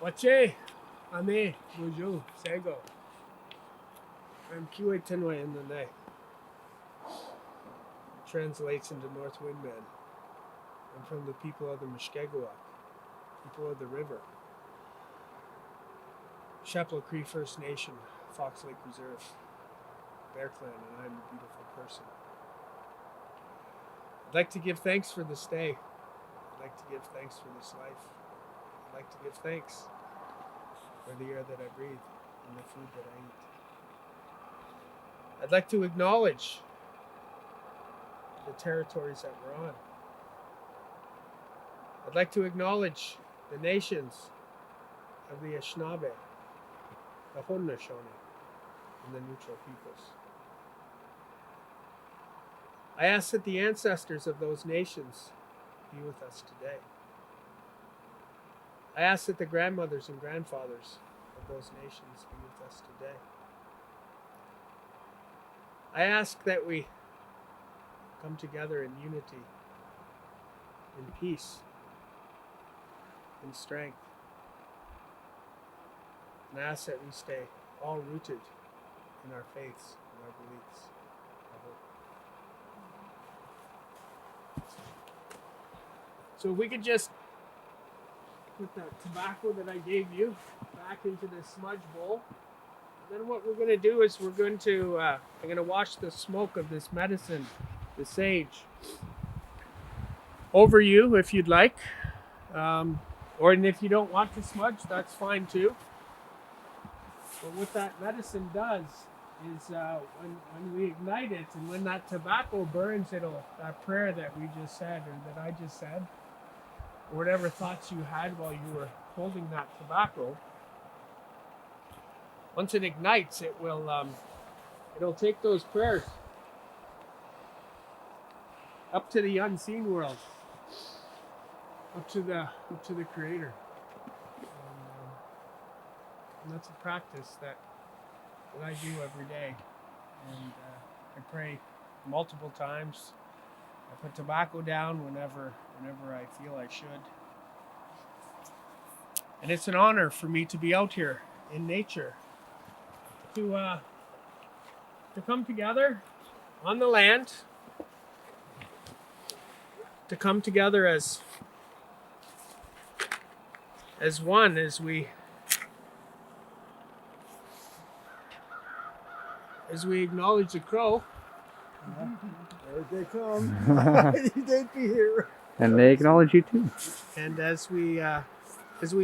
Wache, ame, bonjour, sego. I'm kiwe tenwe in the night. Translates into North Windman. I'm from the people of the Mushkegowuk, people of the river. Chapel Cree First Nation, Fox Lake Reserve, Bear Clan, and I'm a beautiful person. I'd like to give thanks for this day. I'd like to give thanks for this life. I'd like to give thanks for the air that I breathe and the food that I eat. I'd like to acknowledge the territories that we're on. I'd like to acknowledge the nations of the Anishinaabe, the Haudenosaunee, and the neutral peoples. I ask that the ancestors of those nations be with us today. I ask that the grandmothers and grandfathers of those nations be with us today. I ask that we come together in unity, in peace, in strength. And I ask that we stay all rooted in our faiths and our beliefs. So if we could just put that tobacco that I gave you back into this smudge bowl. And then what we're going to do is I'm going to wash the smoke of this medicine, the sage, over you if you'd like. Or if you don't want to smudge, that's fine too. But what that medicine does is when we ignite it and when that tobacco burns, that prayer that we just said or that I just said, or whatever thoughts you had while you were holding that tobacco, once it ignites, it'll take those prayers up to the unseen world, up to the Creator. And that's a practice that I do every day. And I pray multiple times. I put tobacco down whenever I feel I should. And it's an honor for me to be out here in nature, to come together on the land, to come together as one, as we acknowledge the crow. There they come. They'd be here. And they acknowledge you too. And as we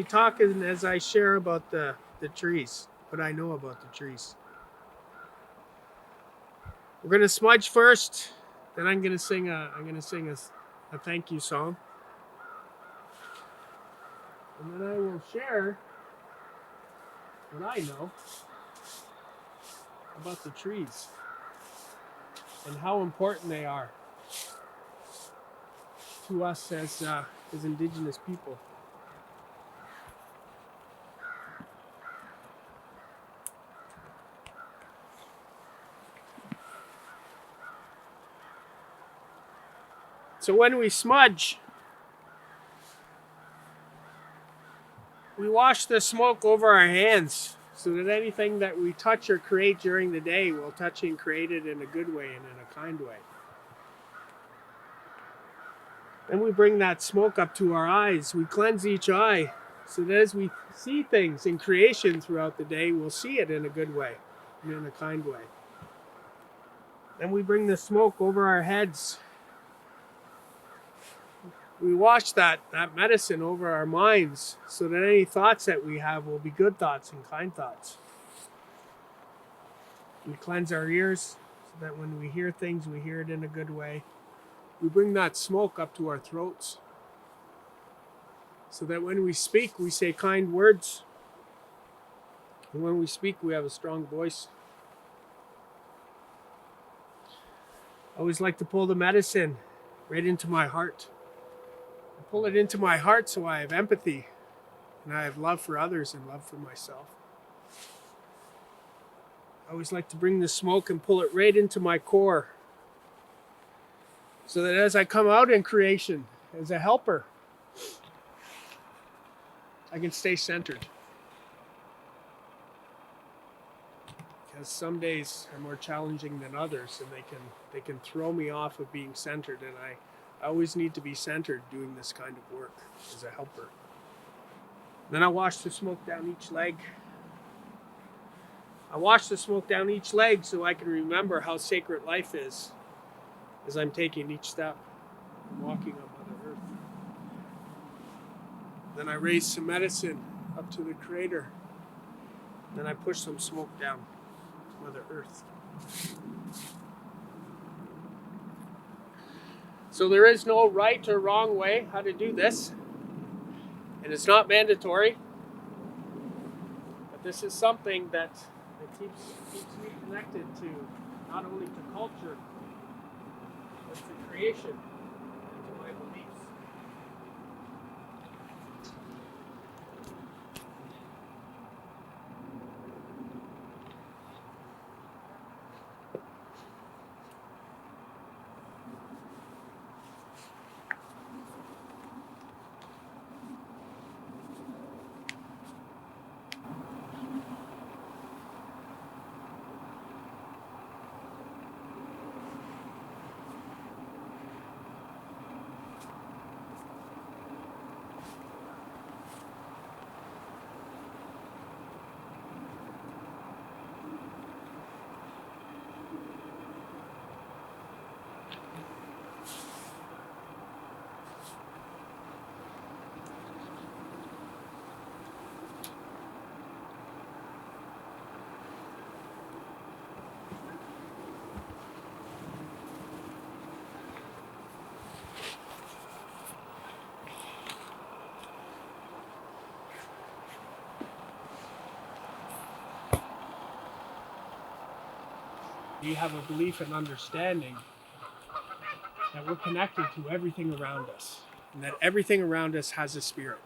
talk and as I share about the trees, what I know about the trees. We're gonna smudge first, then I'm gonna sing a thank you song. And then I will share what I know about the trees and how important they are to us as Indigenous people. So when we smudge, we wash the smoke over our hands so that anything that we touch or create during the day, we'll touch and create it in a good way and in a kind way. Then we bring that smoke up to our eyes. We cleanse each eye so that as we see things in creation throughout the day, we'll see it in a good way and in a kind way. Then we bring the smoke over our heads. We wash that medicine over our minds so that any thoughts that we have will be good thoughts and kind thoughts. We cleanse our ears so that when we hear things, we hear it in a good way. We bring that smoke up to our throats so that when we speak, we say kind words. And when we speak, we have a strong voice. I always like to pull the medicine right into my heart. I pull it into my heart so I have empathy and I have love for others and love for myself. I always like to bring the smoke and pull it right into my core so that as I come out in creation as a helper, I can stay centered. Because some days are more challenging than others, and they can throw me off of being centered, and I always need to be centered doing this kind of work as a helper. Then I wash the smoke down each leg. I wash the smoke down each leg so I can remember how sacred life is as I'm taking each step and walking on Mother Earth. Then I raise some medicine up to the Creator. Then I push some smoke down to Mother Earth. So there is no right or wrong way how to do this. And it's not mandatory. But this is something that keeps me connected to not only to culture, but to creation and to my beliefs. We have a belief and understanding that we're connected to everything around us, and that everything around us has a spirit.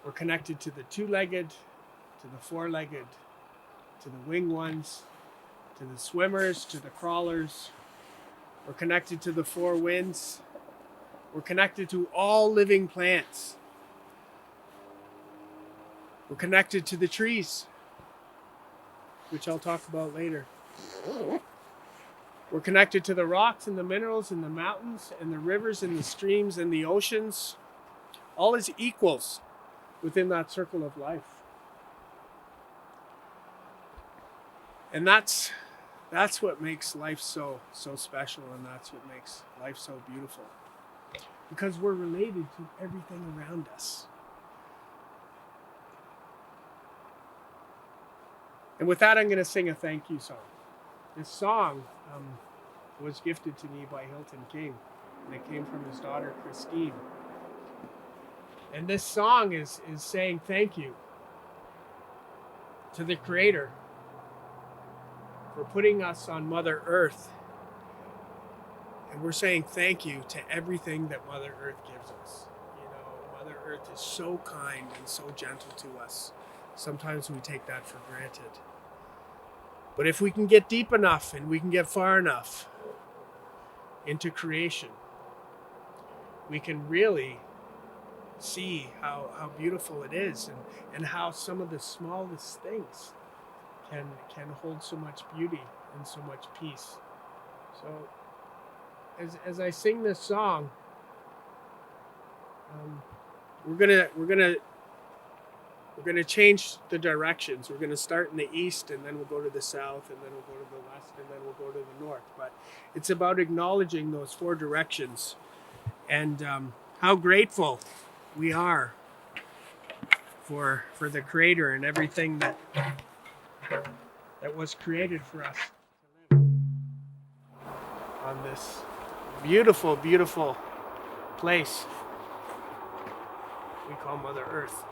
We're connected to the two-legged, to the four-legged, to the winged ones, to the swimmers, to the crawlers. We're connected to the four winds. We're connected to all living plants. We're connected to the trees, which I'll talk about later. We're connected to the rocks and the minerals and the mountains and the rivers and the streams and the oceans. All is equals within that circle of life. And that's what makes life so special, and that's what makes life so beautiful. Because we're related to everything around us. And with that, I'm going to sing a thank you song. This song was gifted to me by Hilton King, and it came from his daughter Christine. And this song is saying thank you to the Creator for putting us on Mother Earth. And we're saying thank you to everything that Mother Earth gives us. You know, Mother Earth is so kind and so gentle to us. Sometimes we take that for granted. But if we can get deep enough and we can get far enough into creation, we can really see how beautiful it is, and how some of the smallest things can hold so much beauty and so much peace. So as I sing this song, we're gonna change the directions. We're gonna start in the east, and then we'll go to the south, and then we'll go to the west, and then we'll go to the north. But it's about acknowledging those four directions, and how grateful we are for the Creator and everything that was created for us to live on this beautiful, beautiful place we call Mother Earth.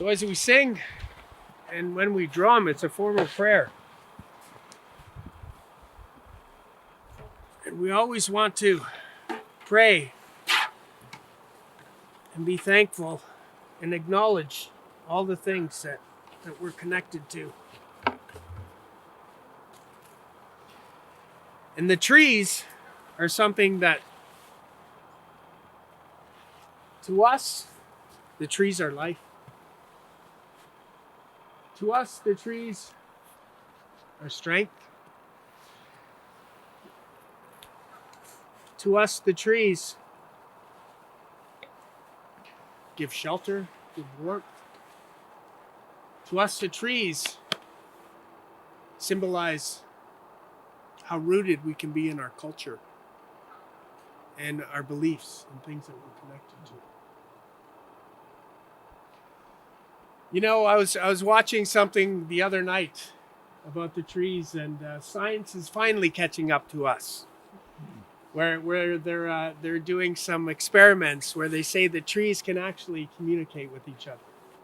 So as we sing and when we drum, it's a form of prayer. And we always want to pray and be thankful and acknowledge all the things that we're connected to. And the trees are something that, to us, the trees are life. To us, the trees are strength. To us, the trees give shelter, give warmth. To us, the trees symbolize how rooted we can be in our culture and our beliefs and things that we're connected to. You know, I was watching something the other night about the trees, and science is finally catching up to us. Where they're doing some experiments where they say that trees can actually communicate with each other.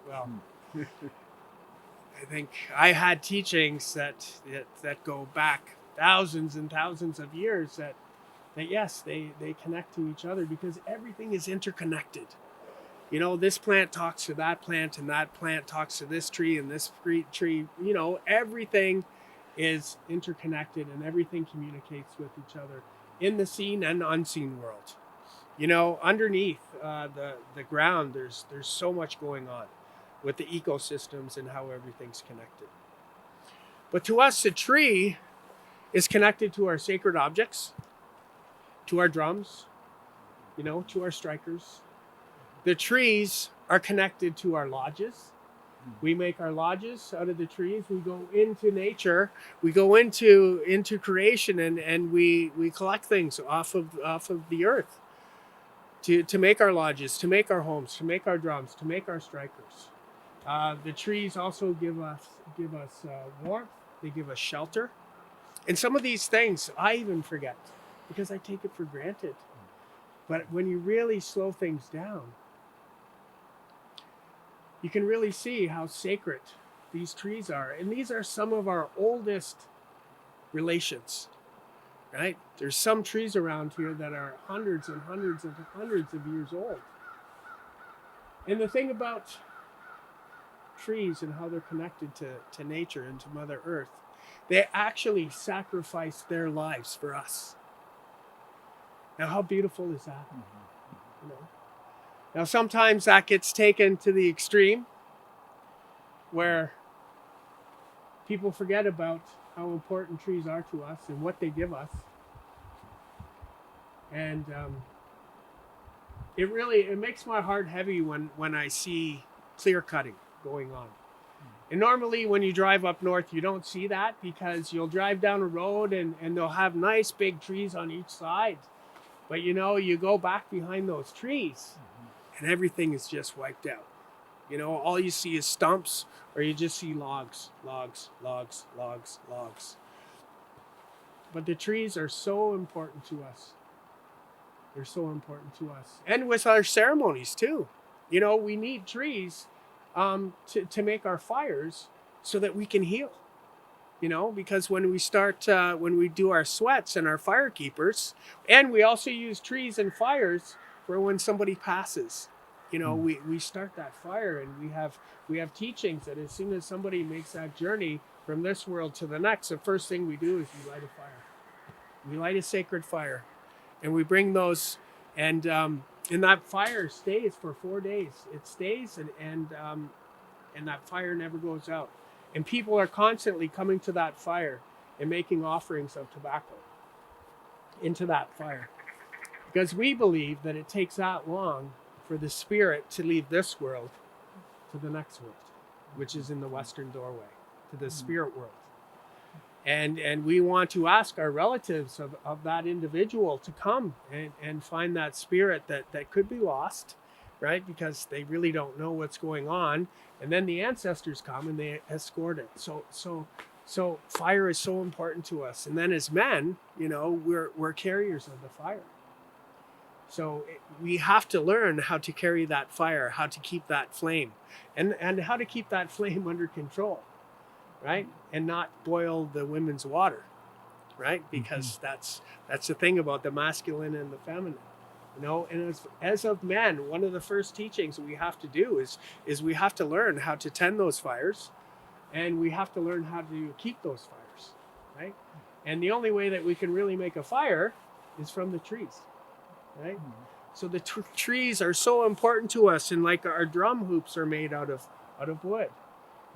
Well, I think I had teachings that go back thousands and thousands of years that yes, they connect to each other because everything is interconnected. You know, this plant talks to that plant, and that plant talks to this tree, and this tree. You know, everything is interconnected, and everything communicates with each other in the seen and unseen world. You know, underneath the ground, there's so much going on with the ecosystems and how everything's connected. But to us, a tree is connected to our sacred objects, to our drums, you know, to our strikers. The trees are connected to our lodges. We make our lodges out of the trees. We go into nature. We go into creation, and we collect things off of the earth to make our lodges, to make our homes, to make our drums, to make our strikers. The trees also give us warmth. They give us shelter. And some of these things I even forget because I take it for granted. But when you really slow things down, you can really see how sacred these trees are. And these are some of our oldest relations, right? There's some trees around here that are hundreds and hundreds and hundreds of years old. And the thing about trees and how they're connected to nature and to Mother Earth, they actually sacrificed their lives for us. Now, how beautiful is that? You know? Now, sometimes that gets taken to the extreme where people forget about how important trees are to us and what they give us. And it makes my heart heavy when I see clear cutting going on. And normally when you drive up north, you don't see that because you'll drive down a road and they'll have nice big trees on each side. But you know, you go back behind those trees and everything is just wiped out. You know, all you see is stumps, or you just see logs. But the trees are so important to us. They're so important to us. And with our ceremonies too. You know, we need trees to make our fires so that we can heal. You know, because when we do our sweats and our fire keepers, and we also use trees and fires for when somebody passes. You know, we start that fire, and we have teachings that as soon as somebody makes that journey from this world to the next, the first thing we do is we light a fire. We light a sacred fire, and we bring those, and that fire stays for 4 days. It stays, and that fire never goes out. And people are constantly coming to that fire and making offerings of tobacco into that fire, because we believe that it takes that long for the spirit to leave this world to the next world, which is in the western doorway to the spirit world. And we want to ask our relatives of that individual to come and find that spirit that could be lost, right? Because they really don't know what's going on. And then the ancestors come and they escort it. So fire is so important to us. And then as men, you know, we're carriers of the fire. So we have to learn how to carry that fire, how to keep that flame, and how to keep that flame under control, right? And not boil the women's water, right? Because that's the thing about the masculine and the feminine. And as of men, one of the first teachings we have to do is we have to learn how to tend those fires, and we have to learn how to keep those fires, right? And the only way that we can really make a fire is from the trees, right? So the trees are so important to us, and like our drum hoops are made out of wood.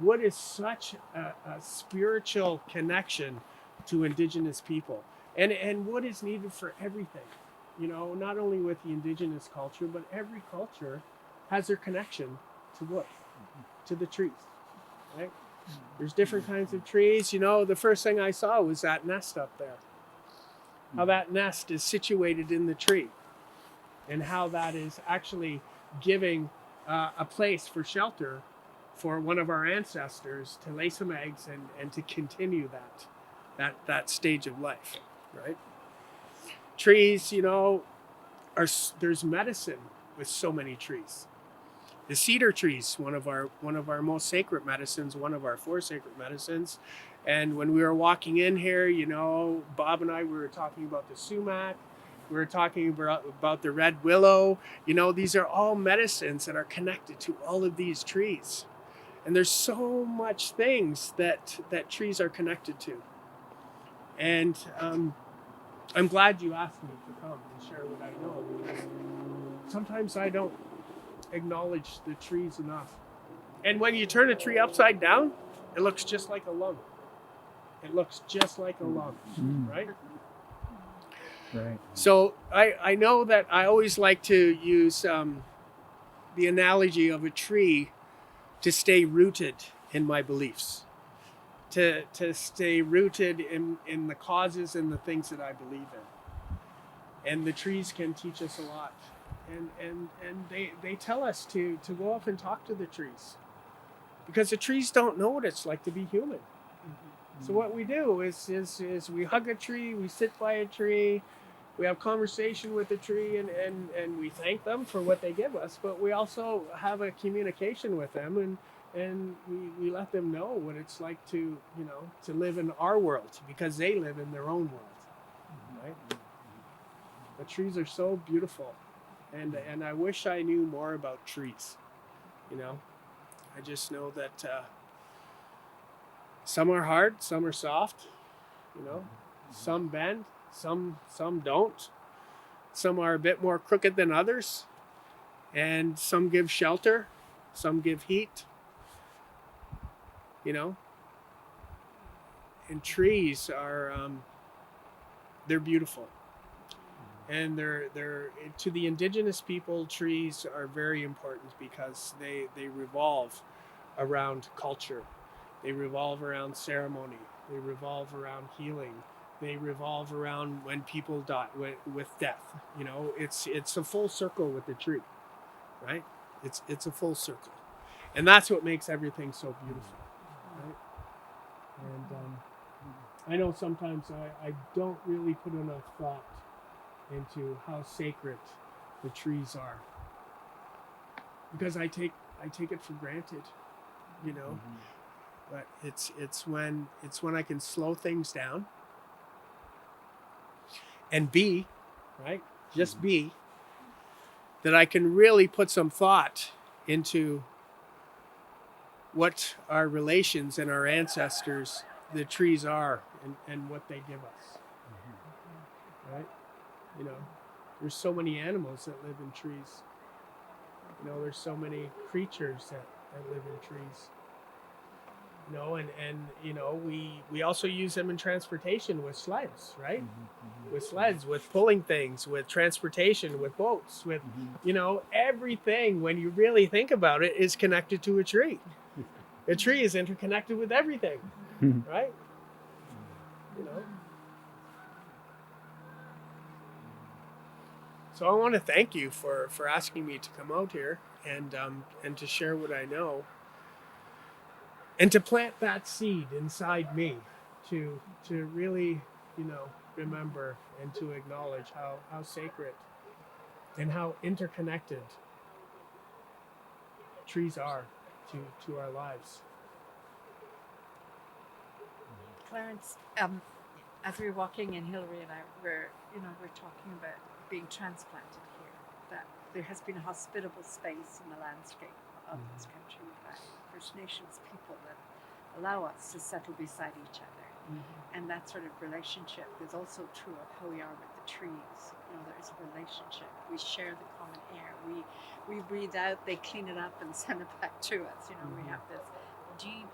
Wood is such a spiritual connection to Indigenous people, and wood is needed for everything. Not only with the Indigenous culture, but every culture has their connection to wood, to the trees, right? There's different kinds of trees. The first thing I saw was that nest up there. How that nest is situated in the tree, and how that is actually giving a place for shelter for one of our ancestors to lay some eggs and to continue that stage of life, right? Trees, there's medicine with so many trees. The cedar trees, one of our most sacred medicines, one of our 4 sacred medicines. And when we were walking in here, Bob and I, we were talking about the sumac. We were talking about the red willow. These are all medicines that are connected to all of these trees. And there's so much things that trees are connected to. And I'm glad you asked me to come and share what I know, because sometimes I don't acknowledge the trees enough. And when you turn a tree upside down, it looks just like a lung. It looks just like a lung, right? Right. So I know that I always like to use the analogy of a tree to stay rooted in my beliefs, to stay rooted in the causes and the things that I believe in. And the trees can teach us a lot. And they tell us to go up and talk to the trees, because the trees don't know what it's like to be human. So what we do is we hug a tree, we sit by a tree, we have conversation with the tree, and we thank them for what they give us, but we also have a communication with them, and we let them know what it's like to live in our world, because they live in their own world, right? The trees are so beautiful, and I wish I knew more about trees. I just know that some are hard, some are soft, some bend, some don't. Some are a bit more crooked than others, and some give shelter, some give heat. And trees are they're beautiful, and they're to the Indigenous people. Trees are very important because they revolve around culture, they revolve around ceremony, they revolve around healing, they revolve around when people die with death. It's a full circle with the tree, right? It's a full circle, and that's what makes everything so beautiful, right? And I know sometimes I don't really put enough thought into how sacred the trees are, because I take it for granted, but it's when I can slow things down and be, right, just be, that I can really put some thought into what our relations and our ancestors, the trees are, and what they give us, right? There's so many animals that live in trees. There's so many creatures that live in trees. We also use them in transportation with sleds, right? With sleds, with pulling things, with transportation, with boats, with, everything, when you really think about it, is connected to a tree. A tree is interconnected with everything, right? So I want to thank you for asking me to come out here and to share what I know, and to plant that seed inside me to really remember and to acknowledge how sacred and how interconnected trees are to our lives. Clarence, as we were walking in, Hillary and I we're talking about being transplanted here. That there has been a hospitable space in the landscape of this country by First Nations people that allow us to settle beside each other. And that sort of relationship is also true of how we are with the trees. There is a relationship. We share the common air. We breathe out, they clean it up and send it back to us. We have this deep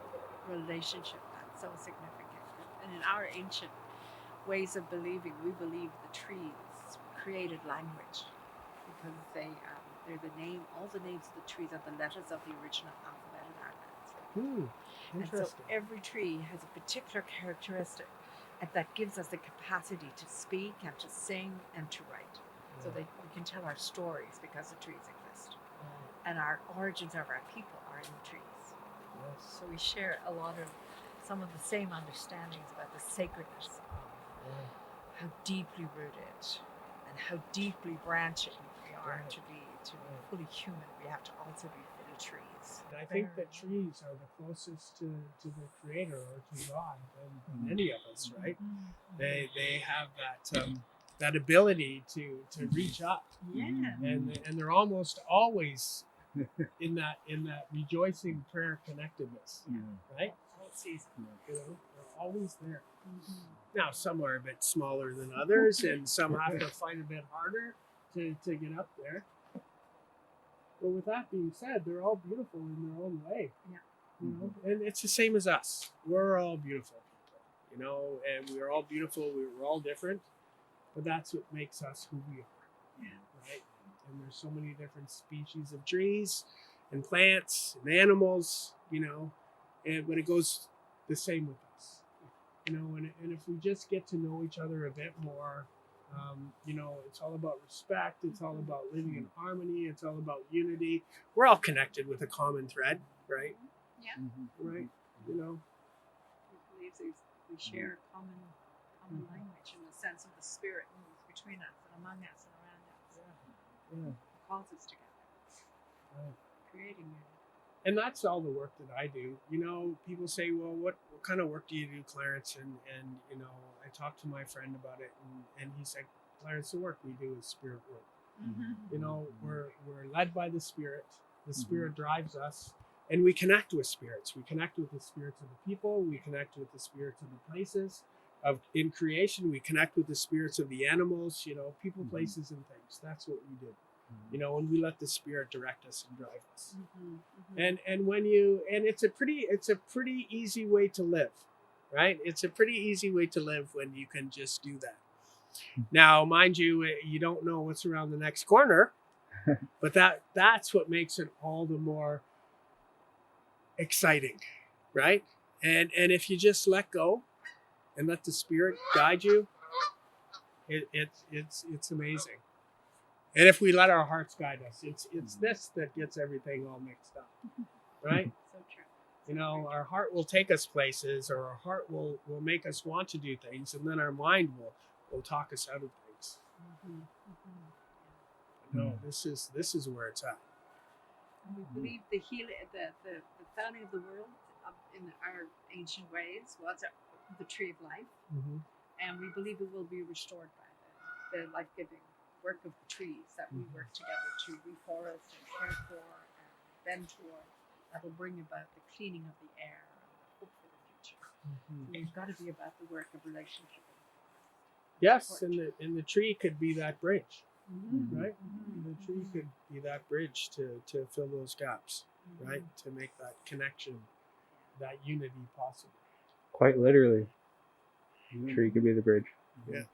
relationship that's so significant. And in our ancient ways of believing, we believe the trees created language because they're the name. All the names of the trees are the letters of the original alphabet in our lands. And so every tree has a particular characteristic that gives us the capacity to speak and to sing and to write. So that we can tell our stories because the trees exist. And our origins of our people are in the trees. So we share some of the same understandings about the sacredness of how deeply rooted and how deeply branching we are to be fully human. We have to also be fully trees. I think that trees are the closest to the Creator or to God than any of us, right? They have that ability to reach up, and they're almost always in that rejoicing prayer connectedness, right? All season. They're always there. Now some are a bit smaller than others, and some have to fight a bit harder to get up there. But with that being said, they're all beautiful in their own way. And it's the same as us. We're all beautiful people, and we're all beautiful. We're all different, but that's what makes us who we are, right? And there's so many different species of trees and plants and animals, but it goes the same with us, and if we just get to know each other a bit more, it's all about respect. It's all about living in harmony. It's all about unity. We're all connected with a common thread, right? Yeah. Right. We believe we share a common language in the sense of the spirit moves between us and among us and around us. It calls us together. Creating unity. And that's all the work that I do. People say, well, what kind of work do you do, Clarence? And I talked to my friend about it, and he said, Clarence, the work we do is spirit work. We're led by the Spirit. The Spirit drives us, and we connect with spirits. We connect with the spirits of the people. We connect with the spirits of the places in creation. We connect with the spirits of the animals, people, places, and things. That's what we do. And we let the Spirit direct us and drive us. And it's a pretty easy way to live, right? It's a pretty easy way to live when you can just do that. Now, mind you, you don't know what's around the next corner, but that's what makes it all the more exciting, right? And if you just let go and let the Spirit guide you, it's amazing. And if we let our hearts guide us, it's this that gets everything all mixed up, right? So true. Our heart will take us places, or our heart will make us want to do things, and then our mind will talk us out of things. No, this is where it's at. And we believe the founding of the world in our ancient ways was the tree of life, and we believe it will be restored by the life-giving work of the trees that we work together to reforest and care for and bend toward. That will bring about the cleaning of the air and the hope for the future. So it's got to be about the work of relationship. Yes, and the tree could be that bridge, right? The tree could be that bridge to fill those gaps, right? To make that connection, that unity possible. Quite literally. The tree could be the bridge. Yeah.